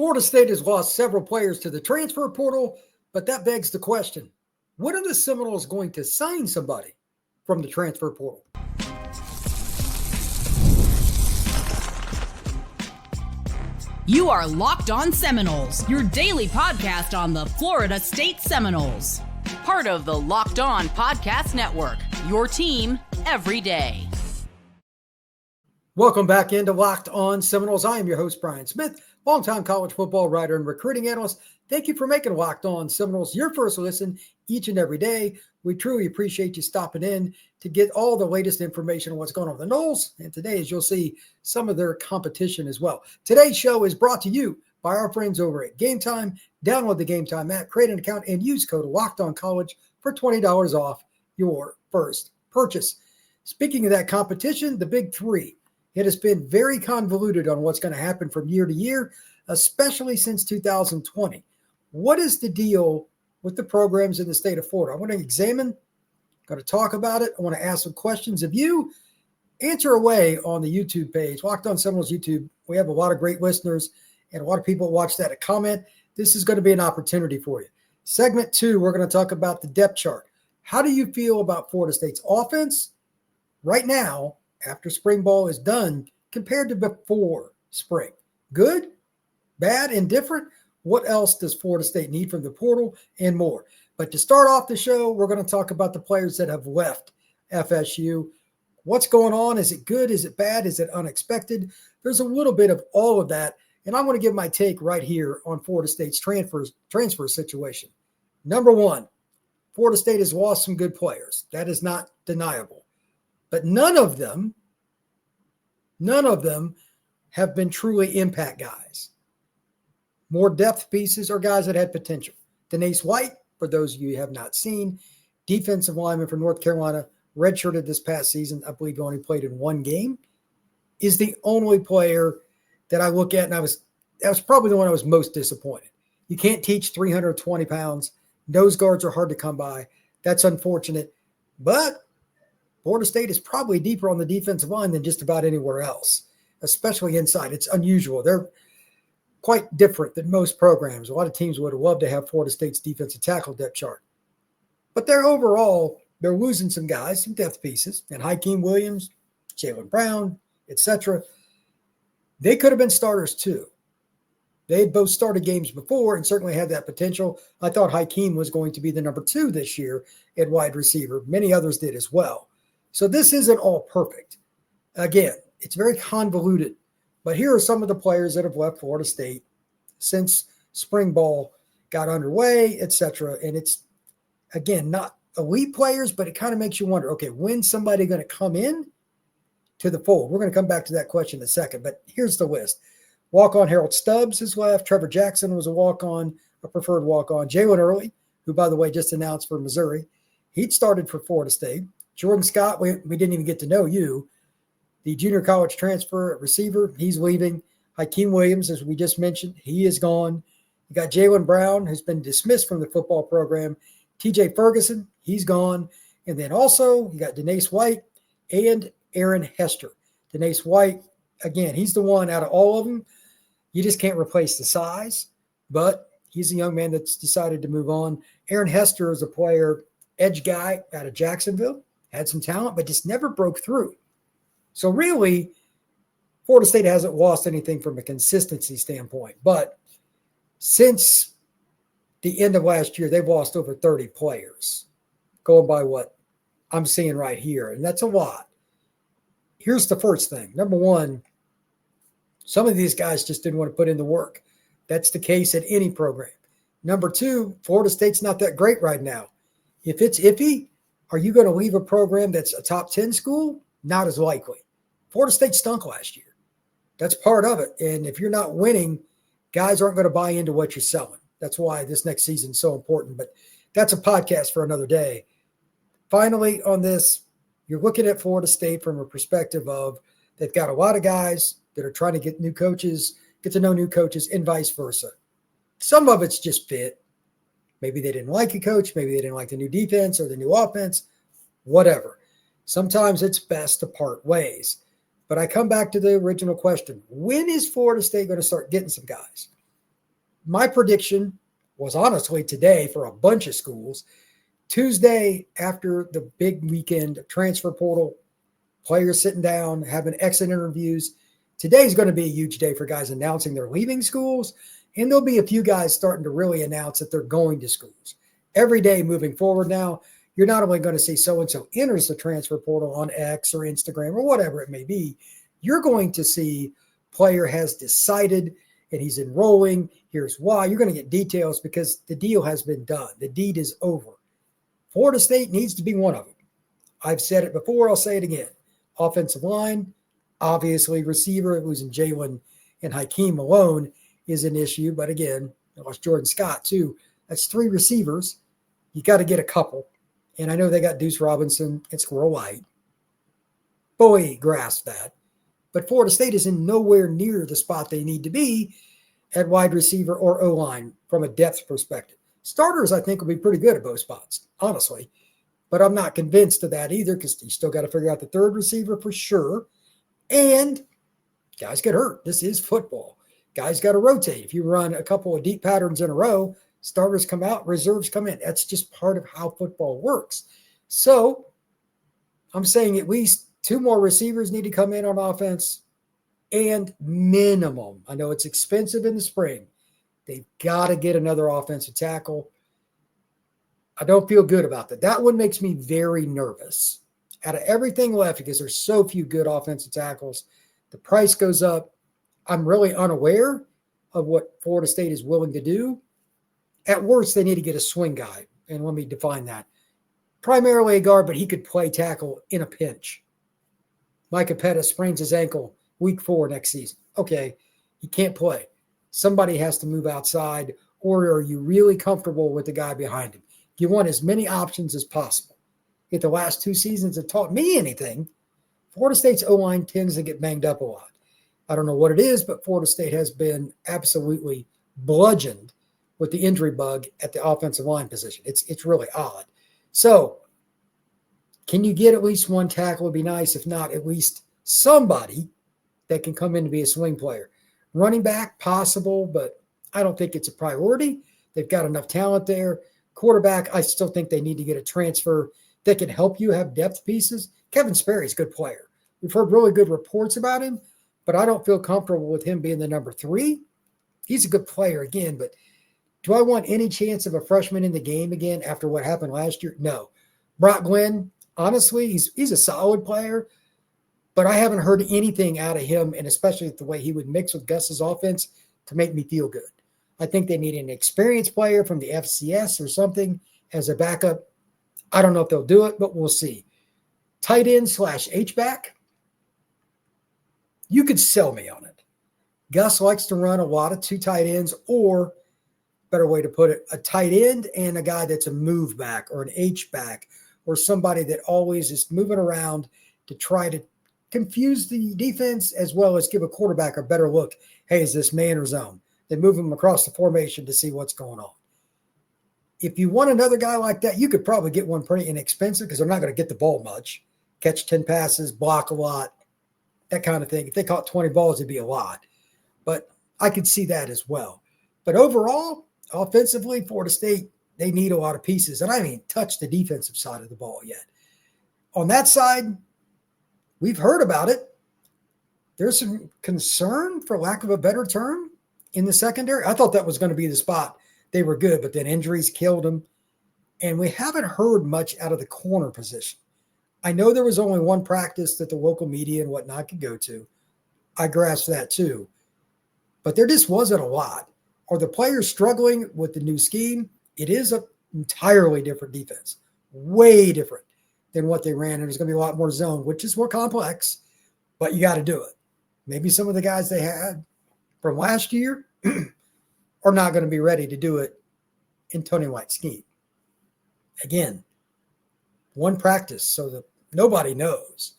Florida State has lost several players to the transfer portal, but that begs the question, when are the Seminoles going to sign somebody from the transfer portal? You are Locked On Seminoles, your daily podcast on the Florida State Seminoles. Part of the Locked On Podcast Network, your team every day. Welcome back into Locked On Seminoles. I am your host, Brian Smith, longtime college football writer and recruiting analyst. Thank you for making Locked On Seminoles your first listen each and every day. We truly appreciate you stopping in to get all the latest information on what's going on with the Noles. And today, as you'll see, some of their competition as well. Today's show is brought to you by our friends over at Gametime. Download the Gametime app, create an account, and use code LOCKEDONCollege for $20 off your first purchase. Speaking of that competition, the Big Three. It has been very convoluted on what's going to happen from year to year, especially since 2020. What is the deal with the programs in the state of Florida? I want to examine, going to talk about it. I want to ask some questions of you. Answer away on the YouTube page, Locked On Seminoles YouTube. We have a lot of great listeners and a lot of people watch that and comment. This is going to be an opportunity for you. Segment 2, we're going to talk about the depth chart. How do you feel about Florida State's offense right now after spring ball is done compared to before spring? Good, bad, indifferent? What else does Florida State need from the portal and more? But to start off the show, we're going to talk about the players that have left FSU. What's going on? Is it good? Is it bad? Is it unexpected? There's a little bit of all of that. And I want to give my take right here on Florida State's transfer situation. Number one, Florida State has lost some good players. That is not deniable. But none of them have been truly impact guys. More depth pieces are guys that had potential. Denace White, for those of you who have not seen, defensive lineman for North Carolina, redshirted this past season. I believe he only played in one game, is the only player that I look at, and that was probably the one I was most disappointed. You can't teach 320 pounds. Nose guards are hard to come by. That's unfortunate. But Florida State is probably deeper on the defensive line than just about anywhere else, especially inside. It's unusual. They're quite different than most programs. A lot of teams would have loved to have Florida State's defensive tackle depth chart. But they're losing some guys, some depth pieces, and Hykeem Williams, Jalen Brown, etc. They could have been starters too. They had both started games before and certainly had that potential. I thought Hykeem was going to be the number 2 this year at wide receiver. Many others did as well. So this isn't all perfect. Again, it's very convoluted. But here are some of the players that have left Florida State since spring ball got underway, etc. And it's, again, not elite players, but it kind of makes you wonder, okay, when's somebody going to come in to the fold? We're going to come back to that question in a second, but here's the list. Walk-on Harold Stubbs has left. Trevor Jackson was a walk-on, a preferred walk-on. Jalen Early, who, by the way, just announced for Missouri. He'd started for Florida State. Jordan Scott, we didn't even get to know you. The junior college transfer receiver, he's leaving. Hykeem Williams, as we just mentioned, he is gone. You got Jalen Brown, who's been dismissed from the football program. TJ Ferguson, he's gone. And then also you got Denace White and Aaron Hester. Denace White, again, he's the one out of all of them. You just can't replace the size, but he's a young man that's decided to move on. Aaron Hester is a player, edge guy out of Jacksonville, had some talent, but just never broke through. So really, Florida State hasn't lost anything from a consistency standpoint. But since the end of last year, they've lost over 30 players, going by what I'm seeing right here. And that's a lot. Here's the first thing. Number one, some of these guys just didn't want to put in the work. That's the case at any program. Number two, Florida State's not that great right now. If it's iffy, are you going to leave a program that's a top 10 school? Not as likely. Florida State stunk last year. That's part of it. And if you're not winning, guys aren't going to buy into what you're selling. That's why this next season is so important. But that's a podcast for another day. Finally, on this, you're looking at Florida State from a perspective of they've got a lot of guys that are trying to get new coaches, get to know new coaches, and vice versa. Some of it's just fit. Maybe they didn't like a coach. Maybe they didn't like the new defense or the new offense, whatever. Sometimes it's best to part ways. But I come back to the original question. When is Florida State going to start getting some guys? my prediction was honestly today for a bunch of schools. Tuesday, after the big weekend of transfer portal, players sitting down, having exit interviews. Today's going to be a huge day for guys announcing they're leaving schools, and there'll be a few guys starting to really announce that they're going to schools. Every day moving forward now, you're not only going to see so-and-so enters the transfer portal on X or Instagram or whatever it may be, you're going to see player has decided and he's enrolling. Here's why. You're going to get details because the deal has been done. The deed is over. Florida State needs to be one of them. I've said it before. I'll say it again. Offensive line, obviously receiver, losing Jalen and Hykeem alone is an issue. But again, I lost Jordan Scott too. That's 3 receivers. You got to get a couple. And I know they got Deuce Robinson and Squirrel White. Bowie grasped that. But Florida State is in nowhere near the spot they need to be at wide receiver or O-line from a depth perspective. Starters, I think, will be pretty good at both spots, honestly. But I'm not convinced of that either because you still got to figure out the third receiver for sure. And guys get hurt. This is football. Guys got to rotate. If you run a couple of deep patterns in a row, starters come out, reserves come in. That's just part of how football works. So I'm saying at least 2 more receivers need to come in on offense and minimum. I know it's expensive in the spring. They've got to get another offensive tackle. I don't feel good about that. That one makes me very nervous. Out of everything left, because there's so few good offensive tackles, the price goes up. I'm really unaware of what Florida State is willing to do. At worst, they need to get a swing guy, and let me define that. Primarily a guard, but he could play tackle in a pinch. Micah Pettis sprains his ankle week 4 next season. Okay, he can't play. Somebody has to move outside, or are you really comfortable with the guy behind him? You want as many options as possible. If the last 2 seasons have taught me anything, Florida State's O-line tends to get banged up a lot. I don't know what it is, but Florida State has been absolutely bludgeoned with the injury bug at the offensive line position. It's really odd. So can you get at least one tackle? Would be nice. If not, at least somebody that can come in to be a swing player. Running back, possible, but I don't think it's a priority. They've got enough talent there. Quarterback, I still think they need to get a transfer that can help you have depth pieces. Kevin Sperry's a good player. We've heard really good reports about him, but I don't feel comfortable with him being the number 3. He's a good player again, but do I want any chance of a freshman in the game again after what happened last year? No. Brock Glenn, honestly, he's a solid player, but I haven't heard anything out of him, and especially the way he would mix with Gus's offense to make me feel good. I think they need an experienced player from the FCS or something as a backup. I don't know if they'll do it, but we'll see. Tight end / H-back, you could sell me on it. Gus likes to run a lot of 2 tight ends, or better way to put it, a tight end and a guy that's a move back or an H-back or somebody that always is moving around to try to confuse the defense as well as give a quarterback a better look. Hey, is this man or zone? They move him across the formation to see what's going on. If you want another guy like that, you could probably get one pretty inexpensive because they're not going to get the ball much. Catch 10 passes, block a lot, that kind of thing. If they caught 20 balls, it'd be a lot. But I could see that as well. But overall, offensively, Florida State, they need a lot of pieces. And I haven't even touched the defensive side of the ball yet. On that side, we've heard about it. There's some concern, for lack of a better term, in the secondary. I thought that was going to be the spot. They were good, but then injuries killed them. And we haven't heard much out of the corner position. I know there was only one practice that the local media and whatnot could go to. I grasped that too. But there just wasn't a lot. Are the players struggling with the new scheme? It is an entirely different defense. Way different than what they ran. And there's going to be a lot more zone, which is more complex, but you got to do it. Maybe some of the guys they had from last year are not going to be ready to do it in Tony White's scheme. Again, one practice, so that nobody knows.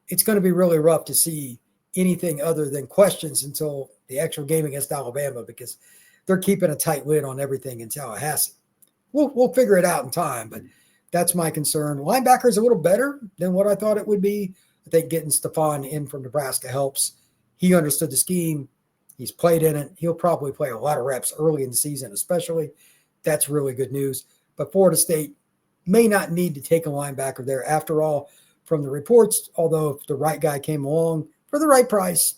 It's going to be really rough to see anything other than questions until the actual game against Alabama, because they're keeping a tight lid on everything in Tallahassee. We'll figure it out in time, but that's my concern. Linebacker's a little better than what I thought it would be. I think getting Stephon in from Nebraska helps. He understood the scheme. He's played in it. He'll probably play a lot of reps early in the season, especially. That's really good news. But Florida State may not need to take a linebacker there after all from the reports, although if the right guy came along for the right price,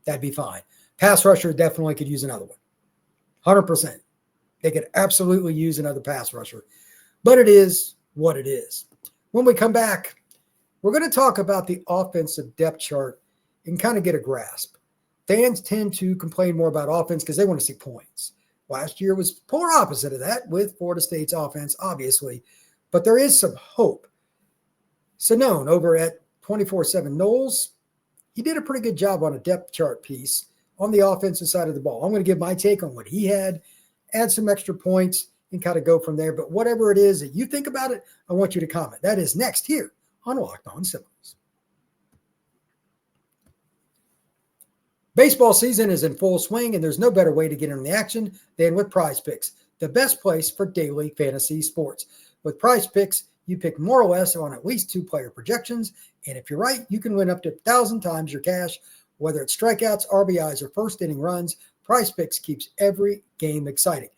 that'd be fine. Pass rusher definitely could use another one. 100%. They could absolutely use another pass rusher. But it is what it is. When we come back, we're going to talk about the offensive depth chart and kind of get a grasp. Fans tend to complain more about offense because they want to see points. Last year was polar opposite of that with Florida State's offense, obviously. But there is some hope. Sinone over at 24/7 Noles, he did a pretty good job on a depth chart piece on the offensive side of the ball. I'm going to give my take on what he had, add some extra points, and kind of go from there. But whatever it is that you think about it, I want you to comment. That is next here on Locked On Seminoles. Baseball season is in full swing, and there's no better way to get in the action than with PrizePicks, the best place for daily fantasy sports. With PrizePicks, you pick more or less on at least 2 player projections, and if you're right, you can win up to 1,000 times your cash. Whether it's strikeouts, RBIs, or first inning runs, PrizePicks keeps every game exciting.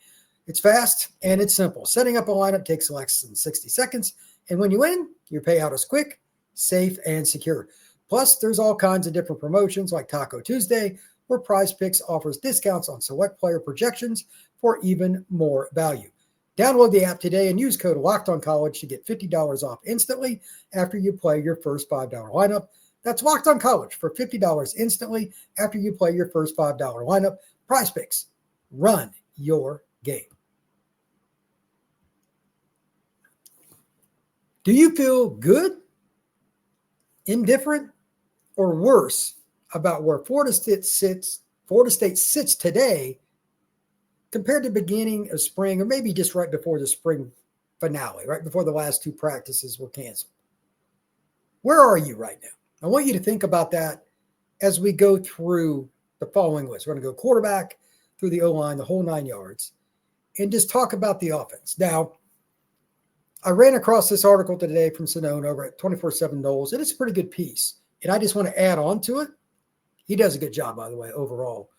It's fast and it's simple. Setting up a lineup takes less than 60 seconds, and when you win, your payout is quick, safe, and secure. Plus, there's all kinds of different promotions like Taco Tuesday, where PrizePicks offers discounts on select player projections for even more value. Download the app today and use code LOCKEDONCollege to get $50 off instantly after you play your first $5 lineup. That's Locked On College for $50 instantly after you play your first $5 lineup. PrizePicks, run your game. Do you feel good, indifferent, or worse about where Florida State sits today compared to the beginning of spring, or maybe just right before the spring finale, right before the last 2 practices were canceled? Where are you right now? I want you to think about that as we go through the following list. We're going to go quarterback, through the O-line, the whole 9 yards, and just talk about the offense. Now, I ran across this article today from Sinone over at 24/7 Noles, and it's a pretty good piece. And I just want to add on to it. He does a good job, by the way, overall.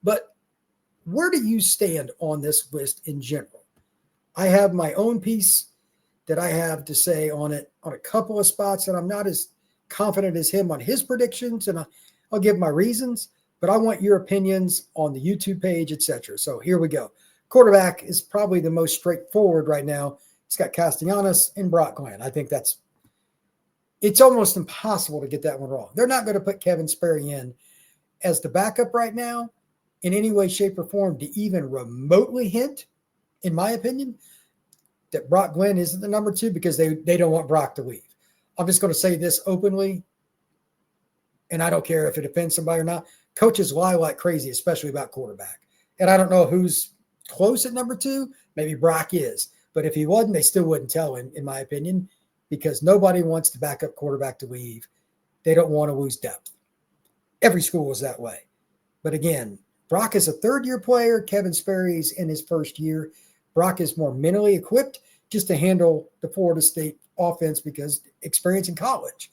But where do you stand on this list in general? I have my own piece that I have to say on it on a couple of spots, and I'm not as confident as him on his predictions, and I'll give my reasons, but I want your opinions on the YouTube page, etc. So here we go. Quarterback is probably the most straightforward right now. He's got Castellanos and Brock Glenn. I think it's almost impossible to get that one wrong. They're not going to put Kevin Sperry in as the backup right now in any way, shape, or form to even remotely hint, in my opinion, that Brock Glenn isn't the number 2 because they don't want Brock to leave. I'm just going to say this openly, and I don't care if it offends somebody or not. Coaches lie like crazy, especially about quarterback. And I don't know who's close at number 2. Maybe Brock is. But if he wasn't, they still wouldn't tell him, in my opinion, because nobody wants the backup quarterback to leave. They don't want to lose depth. Every school is that way. But again, Brock is a third-year player. Kevin Sperry's in his first year. Brock is more mentally equipped just to handle the Florida State offense because experience in college.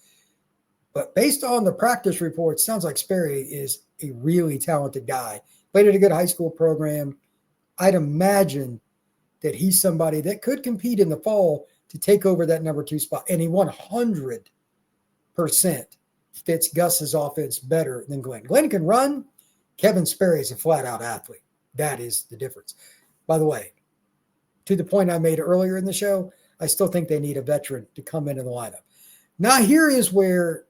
But based on the practice reports, sounds like Sperry is a really talented guy. Played at a good high school program. I'd imagine that he's somebody that could compete in the fall to take over that number 2 spot. And he 100% fits Gus's offense better than Glenn. Glenn can run. Kevin Sperry is a flat-out athlete. That is the difference. By the way, to the point I made earlier in the show, I still think they need a veteran to come into the lineup. Now, here is where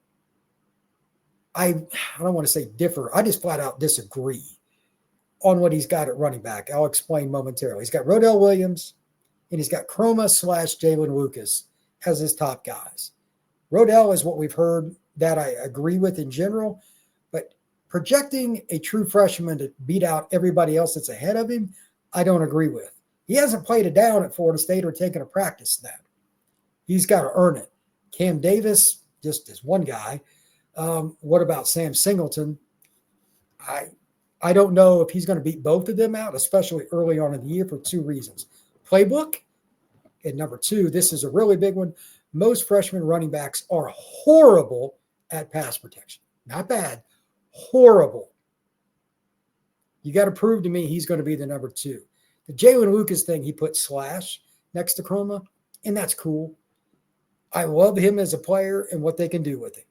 I don't want to say differ. I just flat-out disagree on what he's got at running back. I'll explain momentarily. He's got Rodell Williams, and he's got Chroma/Jalen Lucas as his top guys. Rodell is what we've heard that I agree with in general, but projecting a true freshman to beat out everybody else that's ahead of him, I don't agree with. He hasn't played a down at Florida State or taken a practice snap. He's got to earn it. Cam Davis, just as one guy. What about Sam Singleton? I don't know if he's going to beat both of them out, especially early on in the year for 2 reasons. Playbook, and number 2, this is a really big one. Most freshman running backs are horrible at pass protection. Not bad, horrible. You got to prove to me he's going to be the number 2. The Jalen Lucas thing, he put slash next to Chroma, and that's cool. I love him as a player and what they can do with him.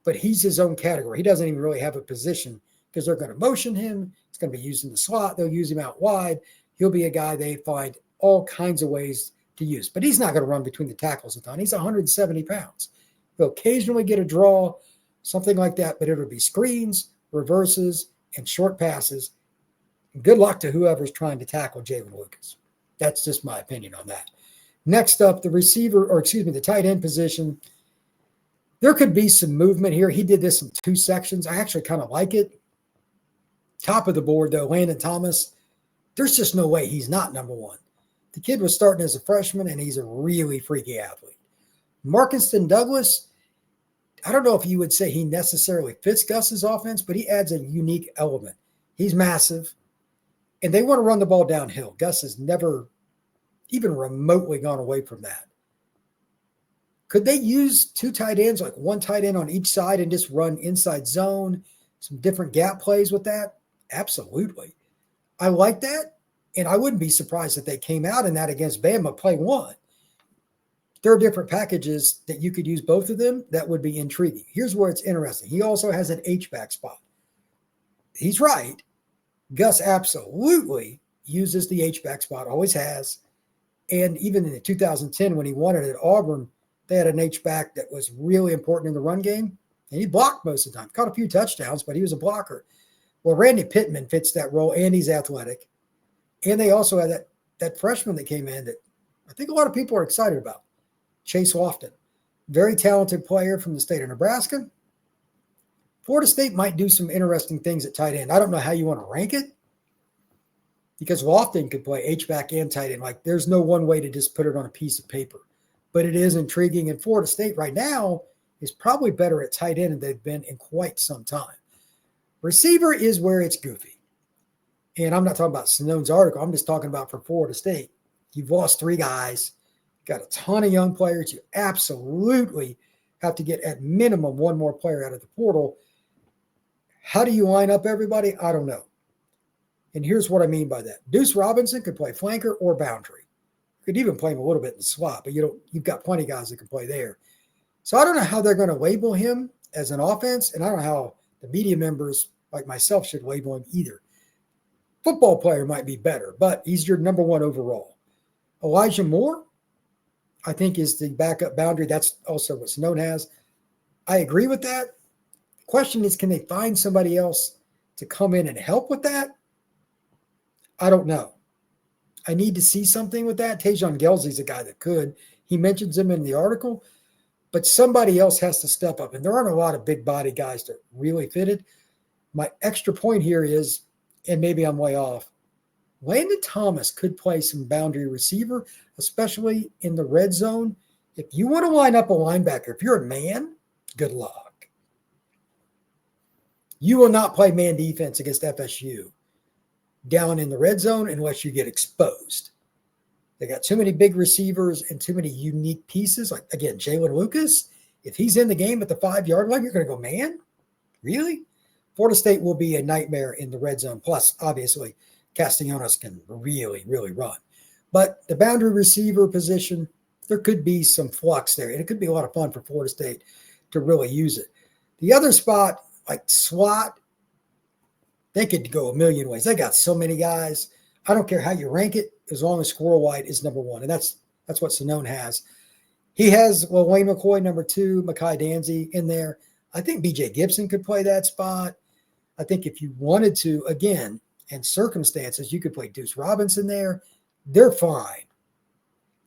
But he's his own category. He doesn't even really have a position because they're going to motion him. It's going to be used in the slot. They'll use him out wide. He'll be a guy they find all kinds of ways to use. But he's not going to run between the tackles a ton. He's 170 pounds. He'll occasionally get a draw, something like that, but it'll be screens, reverses, and short passes. Good luck to whoever's trying to tackle Jalen Lucas. That's just my opinion on that. Next up, the tight end position. There could be some movement here. He did this in 2 sections. I actually kind of like it. Top of the board, though, Landon Thomas. There's just no way he's not number 1. The kid was starting as a freshman, and he's a really freaky athlete. Markinston Douglas, I don't know if you would say he necessarily fits Gus's offense, but he adds a unique element. He's massive, and they want to run the ball downhill. Gus has never even remotely gone away from that. Could they use 2 tight ends, like 1 tight end on each side, and just run inside zone, some different gap plays with that? Absolutely. I like that, and I wouldn't be surprised if they came out in that against Bama play 1. There are different packages that you could use both of them. That would be intriguing. Here's where it's interesting. He also has an H-back spot. He's right. Gus absolutely uses the H-back spot, always has. And even in 2010, when he won it at Auburn, they had an H-back that was really important in the run game. And he blocked most of the time. Caught a few touchdowns, but he was a blocker. Well, Randy Pittman fits that role, and he's athletic. And they also had that freshman that came in that I think a lot of people are excited about, Chase Lofton. Very talented player from the state of Nebraska. Florida State might do some interesting things at tight end. I don't know how you want to rank it because Lofton could play H-back and tight end. Like, there's no one way to just put it on a piece of paper. But it is intriguing. And Florida State right now is probably better at tight end than they've been in quite some time. Receiver is where it's goofy. And I'm not talking about Sinone's article. I'm just talking about for Florida State. You've lost 3 guys. Got a ton of young players. You absolutely have to get at minimum 1 more player out of the portal. How do you line up everybody? I don't know. And here's what I mean by that. Deuce Robinson could play flanker or boundary. You could even play him a little bit in the slot, but you've got plenty of guys that can play there. So I don't know how they're going to label him as an offense, and I don't know how the media members like myself should label him either. Football player might be better, but he's your number 1 overall. Elijah Moore, I think, is the backup boundary. That's also what Snowden has. I agree with that. The question is, can they find somebody else to come in and help with that? I don't know. I need to see something with that. Tajon Gelsey's a guy that could. He mentions him in the article, but somebody else has to step up. And there aren't a lot of big body guys that really fit it. My extra point here is, and maybe I'm way off, Landon Thomas could play some boundary receiver, especially in the red zone. If you want to line up a linebacker, if you're a man, good luck. You will not play man defense against FSU down in the red zone unless you get exposed. They got too many big receivers and too many unique pieces. Like, again, Jalen Lucas, if he's in the game at the 5-yard line, you're going to go, man? Really? Florida State will be a nightmare in the red zone. Plus, obviously, Castellanos can really, really run. But the boundary receiver position, there could be some flux there. And it could be a lot of fun for Florida State to really use it. The other spot, like slot, they could go a million ways. They got so many guys. I don't care how you rank it, as long as Squirrel White is number 1. And that's what Sinone has. He has, Wayne McCoy, number 2, Mekhi Danzy in there. I think B.J. Gibson could play that spot. I think if you wanted to, again, in circumstances, you could play Deuce Robinson there. They're fine.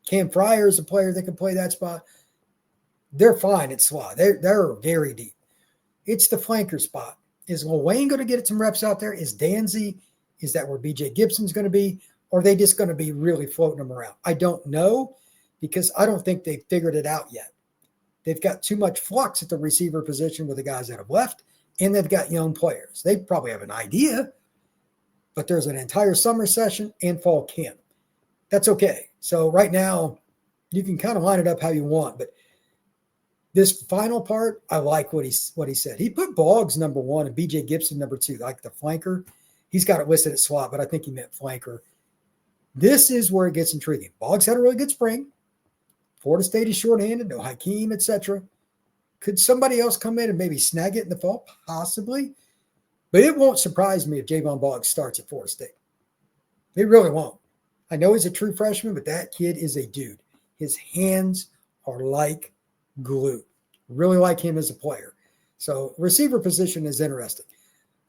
Cam Fryer is a player that can play that spot. They're fine at slot. They're very deep. It's the flanker spot. Is Wayne going to get some reps out there? Is Danzy? Is that where B.J. Gibson's going to be? Or are they just going to be really floating them around? I don't know, because I don't think they've figured it out yet. They've got too much flux at the receiver position with the guys that have left, and they've got young players. They probably have an idea, but there's an entire summer session and fall camp. That's okay. So right now, you can kind of line it up how you want, but this final part, I like what he said. He put Boggs number 1 and B.J. Gibson number 2, like the flanker. He's got it listed at slot, but I think he meant flanker. This is where it gets intriguing. Boggs had a really good spring. Florida State is shorthanded, no Hykeem, etc. Could somebody else come in and maybe snag it in the fall? Possibly. But it won't surprise me if Javon Boggs starts at Florida State. It really won't. I know he's a true freshman, but that kid is a dude. His hands are like glue. Really like him as a player. So receiver position is interesting.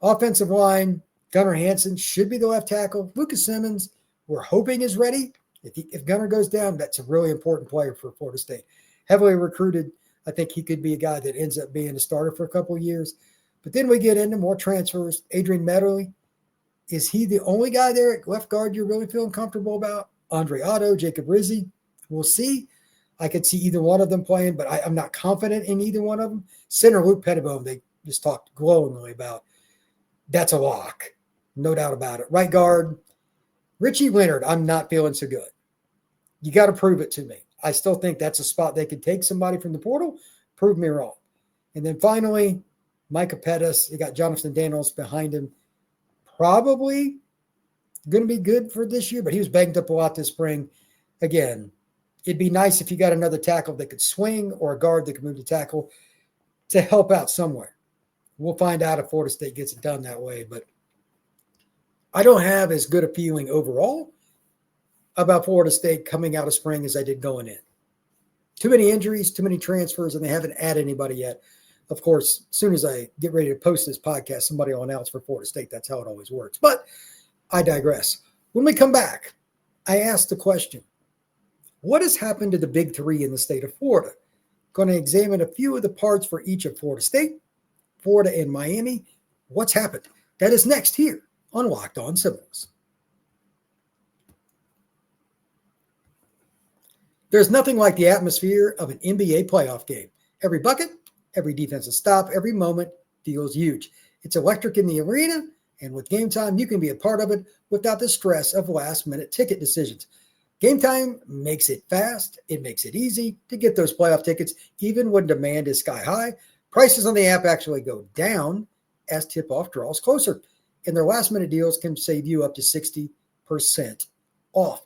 Offensive line, Gunnar Hansen should be the left tackle. Lucas Simmons, we're hoping is ready. If Gunnar goes down, that's a really important player for Florida State. Heavily recruited. I think he could be a guy that ends up being a starter for a couple of years. But then we get into more transfers. Adrian Medley, is he the only guy there at left guard you're really feeling comfortable about? Andre Otto, Jacob Rizzi, we'll see. I could see either one of them playing, but I'm not confident in either one of them. Center Luke Pettibone, they just talked glowingly about. That's a lock, no doubt about it. Right guard, Richie Leonard, I'm not feeling so good. You got to prove it to me. I still think that's a spot they could take somebody from the portal. Prove me wrong. And then finally, Micah Pettis. You got Jonathan Daniels behind him. Probably going to be good for this year, but he was banged up a lot this spring. Again, it'd be nice if you got another tackle that could swing or a guard that could move to tackle to help out somewhere. We'll find out if Florida State gets it done that way, but I don't have as good a feeling overall about Florida State coming out of spring as I did going in. Too many injuries, too many transfers, and they haven't added anybody yet. Of course, as soon as I get ready to post this podcast, somebody will announce for Florida State. That's how it always works. But I digress. When we come back, I asked the question, what has happened to the big three in the state of Florida? Going to examine a few of the parts for each of Florida State, Florida, and Miami. What's happened? That is next here on Locked On Seminoles. There's nothing like the atmosphere of an NBA playoff game. Every bucket, every defensive stop, every moment feels huge. It's electric in the arena, and with Gametime, you can be a part of it without the stress of last-minute ticket decisions. Gametime makes it fast. It makes it easy to get those playoff tickets, even when demand is sky high. Prices on the app actually go down as tip-off draws closer, and their last-minute deals can save you up to 60% off.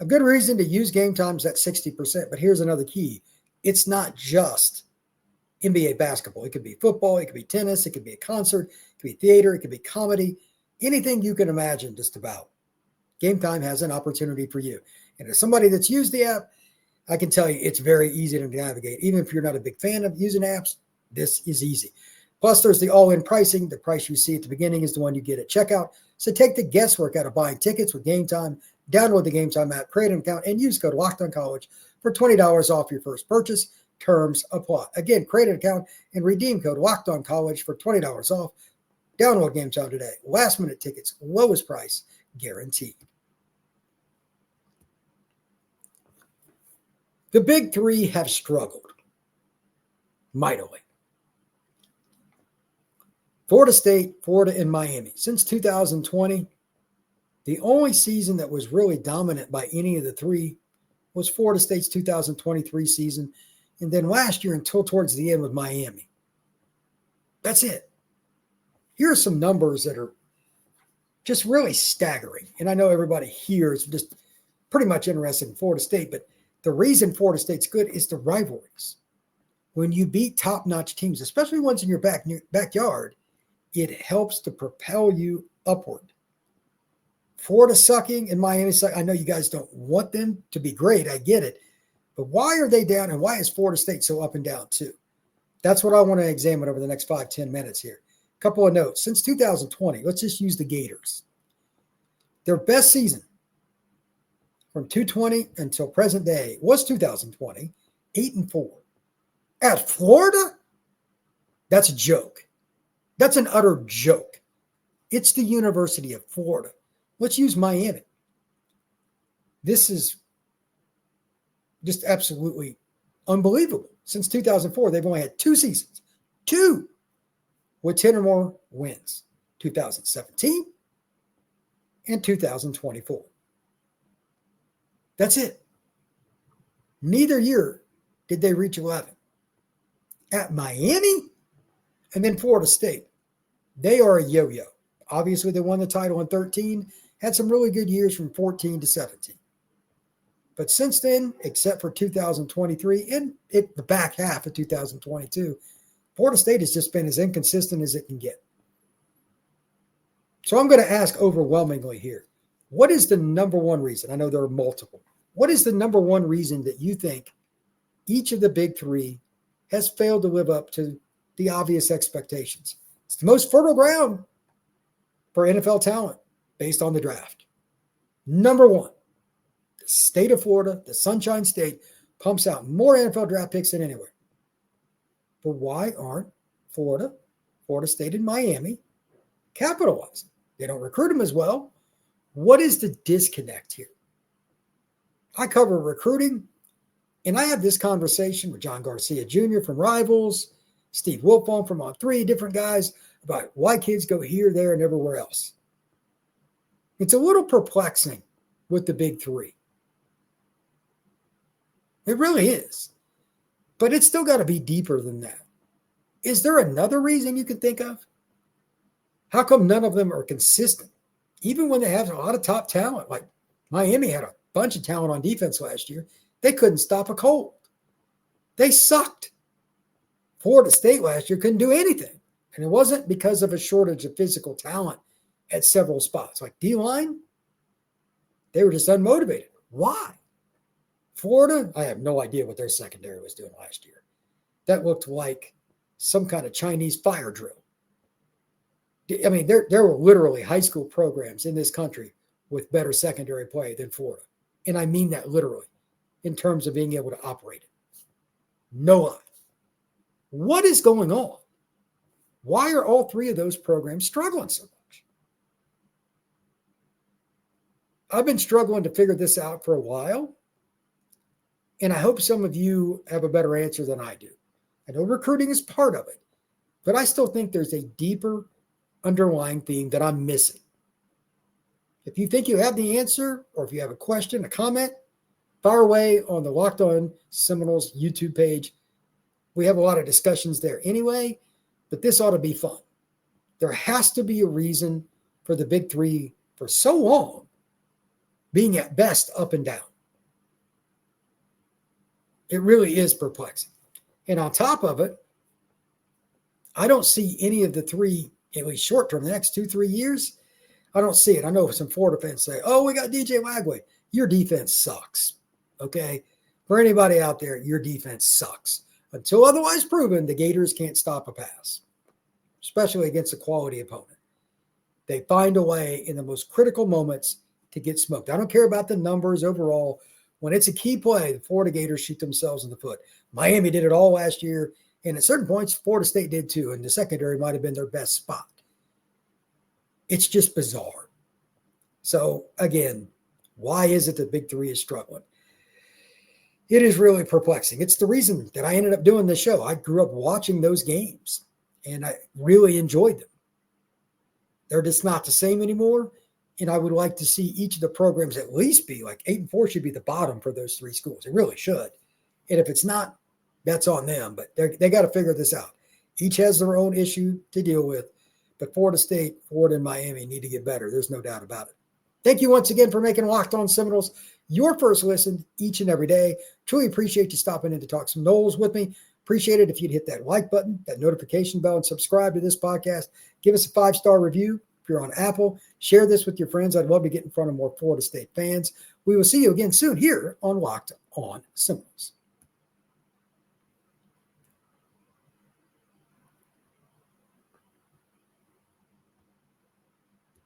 A good reason to use Gametime is that 60%, but here's another key. It's not just NBA basketball. It could be football, it could be tennis, it could be a concert, it could be theater, it could be comedy, anything you can imagine just about. Gametime has an opportunity for you. And as somebody that's used the app, I can tell you it's very easy to navigate. Even if you're not a big fan of using apps, this is easy. Plus, there's the all-in pricing. The price you see at the beginning is the one you get at checkout. So take the guesswork out of buying tickets with Gametime. Download the Gametime app, create an account, and use code LOCKEDONCollege for $20 off your first purchase. Terms apply. Again, create an account and redeem code LOCKEDONCollege for $20 off. Download Gametime today. Last-minute tickets, lowest price, guaranteed. The big three have struggled mightily. Florida State, Florida, and Miami. Since 2020, the only season that was really dominant by any of the three was Florida State's 2023 season, and then last year until towards the end with Miami. That's it. Here are some numbers that are just really staggering, and I know everybody here is just pretty much interested in Florida State, but the reason Florida State's good is the rivalries. When you beat top-notch teams, especially ones in your backyard, it helps to propel you upward. Florida sucking and Miami sucking. I know you guys don't want them to be great. I get it. But why are they down, and why is Florida State so up and down too? That's what I want to examine over the next 5-10 minutes here. A couple of notes. Since 2020, let's just use the Gators. Their best season from 2020 until present day was 2020, 8-4. At Florida? That's a joke. That's an utter joke. It's the University of Florida. Let's use Miami. This is just absolutely unbelievable. Since 2004, they've only had 2 seasons, 2 with 10 or more wins, 2017 and 2024. That's it. Neither year did they reach 11. At Miami and then Florida State, they are a yo-yo. Obviously, they won the title in 13, had some really good years from 14 to 17. But since then, except for 2023 and the back half of 2022, Florida State has just been as inconsistent as it can get. So I'm going to ask overwhelmingly here, what is the number one reason? I know there are multiple. What is the number one reason that you think each of the big three has failed to live up to the obvious expectations? It's the most fertile ground for NFL talent based on the draft. Number one, the state of Florida, the Sunshine State, pumps out more NFL draft picks than anywhere. But why aren't Florida State, and Miami capitalizing? They don't recruit them as well. What is the disconnect here? I cover recruiting, and I have this conversation with John Garcia Jr. from Rivals, Steve Wilfong from On3, different guys about why kids go here, there, and everywhere else. It's a little perplexing with the big three. It really is. But it's still got to be deeper than that. Is there another reason you can think of? How come none of them are consistent? Even when they have a lot of top talent, like Miami had a bunch of talent on defense last year, they couldn't stop a cold. They sucked. Florida State last year couldn't do anything. And it wasn't because of a shortage of physical talent at several spots. Like D-line, they were just unmotivated. Why? Florida, I have no idea what their secondary was doing last year. That looked like some kind of Chinese fire drill. I mean, there were literally high school programs in this country with better secondary play than Florida. And I mean that literally in terms of being able to operate it. No lie. What is going on? Why are all three of those programs struggling so much? I've been struggling to figure this out for a while, and I hope some of you have a better answer than I do. I know recruiting is part of it, but I still think there's a deeper underlying theme that I'm missing. If you think you have the answer, or if you have a question, a comment, fire away on the Locked On Seminoles YouTube page. We have a lot of discussions there anyway, but this ought to be fun. There has to be a reason for the big three for so long being at best up and down. It really is perplexing. And on top of it, I don't see any of the three, at least short term, the next 2-3 years. I don't see it. I know some Florida fans say, oh, we got DJ Wagway. Your defense sucks. Okay? For anybody out there, your defense sucks. Until otherwise proven, the Gators can't stop a pass, especially against a quality opponent. They find a way in the most critical moments to get smoked. I don't care about the numbers overall. When it's a key play, the Florida Gators shoot themselves in the foot. Miami did it all last year, and at certain points, Florida State did too, and the secondary might have been their best spot. It's just bizarre. So, again, why is it the big three is struggling? It is really perplexing. It's the reason that I ended up doing this show. I grew up watching those games, and I really enjoyed them. They're just not the same anymore, and I would like to see each of the programs at least be like 8-4 should be the bottom for those three schools. It really should. And if it's not, that's on them, but they got to figure this out. Each has their own issue to deal with, but Florida State, Florida, and Miami need to get better. There's no doubt about it. Thank you once again for making Locked On Seminoles your first listen each and every day. Truly appreciate you stopping in to talk some Noles with me. Appreciate it if you'd hit that like button, that notification bell, and subscribe to this podcast. Give us a 5-star review if you're on Apple. Share this with your friends. I'd love to get in front of more Florida State fans. We will see you again soon here on Locked On Seminoles.